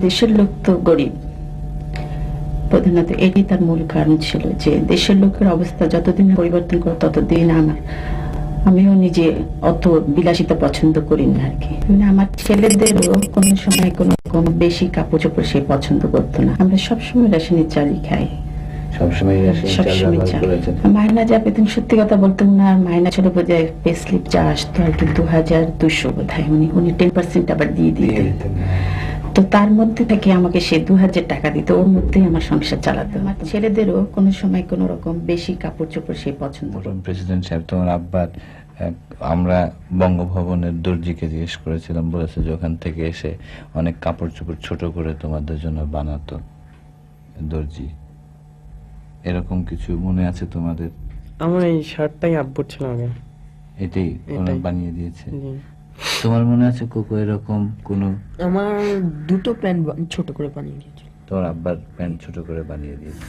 দেশের লোক তো গরিব, প্রধানত এটি তার মূল কারণ ছিল যে দেশের লোকের অবস্থা যতদিন পরিবর্তন করে ততদিন আমিও নিজে অত বিলাসিতা পছন্দ করি না আর কি। মানে আমার ছেলেদেরও কোনো সময় কোনো বেশি কাপড় চোপড় সে পছন্দ করতো না। আমরা সবসময় রেশনের চালই খাই, সবসময় মাইনা যা পেতেন, সত্যি কথা বলতে উনার মাইনা ছিল বোধহয় পে স্লিপ যা আসতো আর কি 2200 বোধহয়, উনি 10% আবার দিয়ে দিতেন। তো তার মধ্যে থেকে আমাকে সে 2000 টাকা দিত, ওর মধ্যেই আমার সংসার চালাতো। আমার ছেলেদেরও কোনো সময় কোনো রকম বেশি কাপড় চোপড় সে পছন্দ করতো। প্রেসিডেন্ট সাহেব, তোমার আব্বার আমরা বঙ্গভবনের দর্জিকে জিজ্ঞেস করেছিলাম, বলেছে যে ওখান থেকে এসে অনেক কাপড় চোপড় ছোট করে তোমাদের জন্য বানাতো দর্জি। এরকম কিছু মনে আছে তোমাদের? আমার এই শার্টটাই আব্বুর ছিল আগে, এটাই ওনার বানিয়ে দিয়েছে। জি। তোমার মনে আছে কোকো এরকম কোনো? আমার দুটো প্যান্ট ছোট করে বানিয়ে দিয়েছিল। তোমার আব্বার প্যান্ট ছোট করে বানিয়ে দিয়েছে।